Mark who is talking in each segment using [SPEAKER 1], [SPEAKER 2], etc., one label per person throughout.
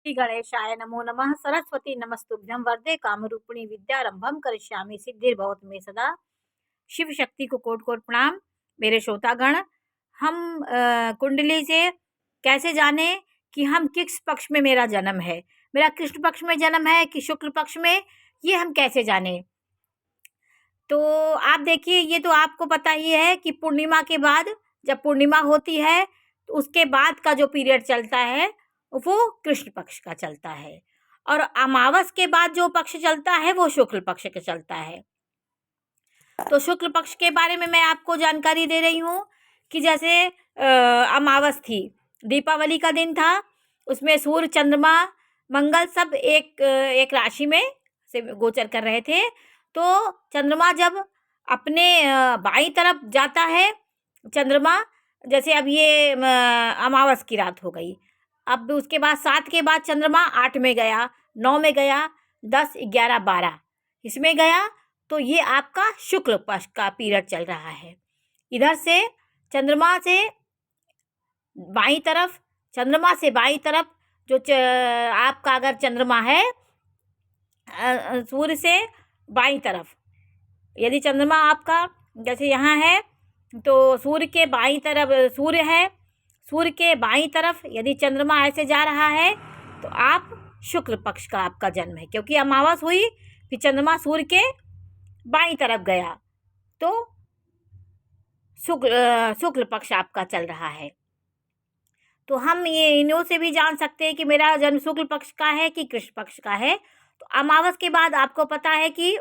[SPEAKER 1] श्री गणेशाय नमो नमः। सरस्वती नमस्तुभ्यं वरदे कामरूपिणी विद्यारंभम करिष्यामि सिद्धिर्भवतु मे सदा। शिव शक्ति को कोटि कोटि प्रणाम। मेरे श्रोतागण, हम कुंडली से कैसे जाने कि हम किस पक्ष में मेरा जन्म है, मेरा कृष्ण पक्ष में जन्म है कि शुक्ल पक्ष में, ये हम कैसे जाने। तो आप देखिए, ये तो आपको पता ही है कि पूर्णिमा के बाद, जब पूर्णिमा होती है तो उसके बाद का जो पीरियड चलता है वो कृष्ण पक्ष का चलता है, और अमावस के बाद जो पक्ष चलता है वो शुक्ल पक्ष का चलता है। तो शुक्ल पक्ष के बारे में मैं आपको जानकारी दे रही हूँ कि जैसे अमावस थी, दीपावली का दिन था, उसमें सूर्य, चंद्रमा, मंगल सब एक राशि में से गोचर कर रहे थे। तो चंद्रमा जब अपने बाईं तरफ जाता है, चंद्रमा जैसे अब ये अमावस की रात हो गई, अब उसके बाद 7 के बाद चंद्रमा 8 में गया, 9 में गया, 10, 11, 12 इसमें गया। तो ये आपका शुक्ल पक्ष का पीरियड चल रहा है। इधर से चंद्रमा से बाईं तरफ, चंद्रमा से बाईं तरफ जो आपका अगर चंद्रमा है सूर्य से बाईं तरफ, यदि चंद्रमा आपका जैसे यहाँ है तो सूर्य के बाईं तरफ सूर्य है, सूर्य के बाईं तरफ यदि चंद्रमा ऐसे जा रहा है तो आप शुक्ल पक्ष का आपका जन्म है, क्योंकि अमावस हुई फिर चंद्रमा सूर्य के बाईं तरफ गया तो शुक्ल पक्ष आपका चल रहा है। तो हम ये इन्हों से भी जान सकते हैं कि मेरा जन्म शुक्ल पक्ष का है कि कृष्ण पक्ष का है। तो अमावस के बाद आपको पता है कि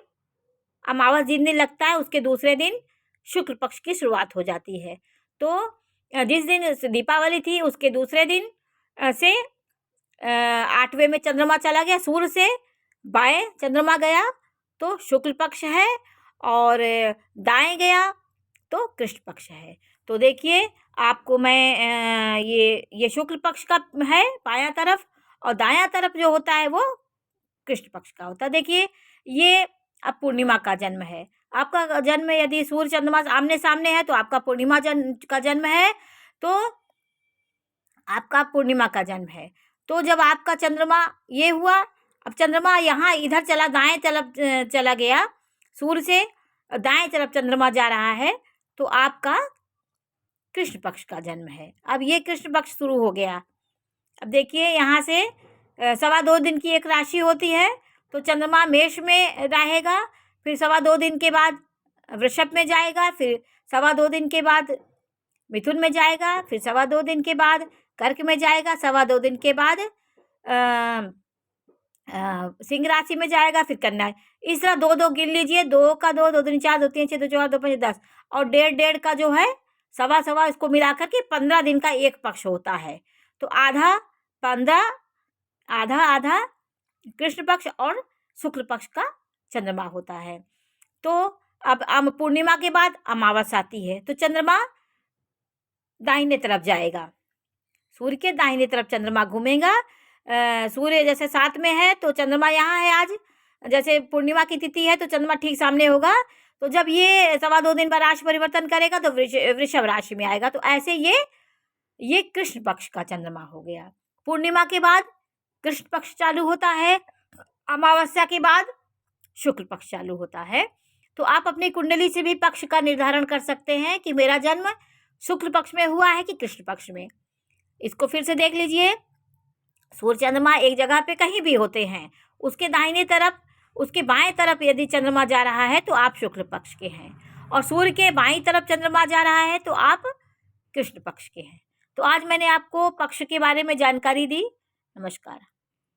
[SPEAKER 1] अमावस जिस दिन लगता है उसके दूसरे दिन शुक्ल पक्ष की शुरुआत हो जाती है। तो जिस दिन दीपावली थी उसके दूसरे दिन से 8वें में चंद्रमा चला गया, सूर्य से बाएं चंद्रमा गया तो शुक्ल पक्ष है, और दाएं गया तो कृष्ण पक्ष है। तो देखिए, आपको मैं ये शुक्ल पक्ष का है बायां तरफ, और दायां तरफ जो होता है वो कृष्ण पक्ष का होता है। देखिए, ये अब पूर्णिमा का जन्म है। आपका जन्म यदि सूर्य चंद्रमा आमने सामने है तो आपका पूर्णिमा का जन्म है, तो आपका पूर्णिमा का जन्म है। तो जब आपका चंद्रमा ये हुआ, अब चंद्रमा यहाँ इधर चला, दाएं तरफ चला गया, सूर्य से दाएं तरफ चंद्रमा जा रहा है, तो आपका कृष्ण पक्ष का जन्म है। अब ये कृष्ण पक्ष शुरू हो गया। अब देखिए, यहाँ से 2.25 दिन की एक राशि होती है, तो चंद्रमा मेष में रहेगा, फिर 2.25 दिन के बाद वृषभ में जाएगा, फिर 2.25 दिन के बाद मिथुन में जाएगा, फिर 2.25 दिन के बाद कर्क में जाएगा, 2.25 दिन के बाद सिंह राशि में जाएगा, फिर कन्या। इस तरह 2-2 गिन लीजिए, 2 का 2, 2 दूनी 4, 2 3 6, 2 4, 2 5 10, और 1.5 का जो है 2.25, इसको मिलाकर के 15 दिन का एक पक्ष होता है। तो आधा 15, आधा कृष्ण पक्ष और शुक्ल पक्ष का चंद्रमा होता है। तो अब पूर्णिमा के बाद अमावस आती है, तो चंद्रमा दाहिने तरफ जाएगा, सूर्य के दाहिने तरफ चंद्रमा घूमेगा। सूर्य जैसे 7 में है तो चंद्रमा यहाँ है आज, जैसे पूर्णिमा की तिथि है तो चंद्रमा ठीक सामने होगा। तो जब ये 2.25 दिन बाद राशि परिवर्तन करेगा तो वृषभ राशि में आएगा। तो ऐसे ये कृष्ण पक्ष का चंद्रमा हो गया। पूर्णिमा के बाद कृष्ण पक्ष चालू होता है, अमावस्या के बाद शुक्ल पक्ष चालू होता है। तो आप अपनी कुंडली से भी पक्ष का निर्धारण कर सकते हैं कि मेरा जन्म शुक्ल पक्ष में हुआ है कि कृष्ण पक्ष में। इसको फिर से देख लीजिए, सूर्य चंद्रमा एक जगह पे कहीं भी होते हैं, उसके दाहिने तरफ, उसके बाएं तरफ यदि चंद्रमा जा रहा है तो आप शुक्ल पक्ष के हैं, और सूर्य के बाईं तरफ चंद्रमा जा रहा है तो आप कृष्ण पक्ष के हैं। तो आज मैंने आपको पक्ष के बारे में जानकारी दी। नमस्कार।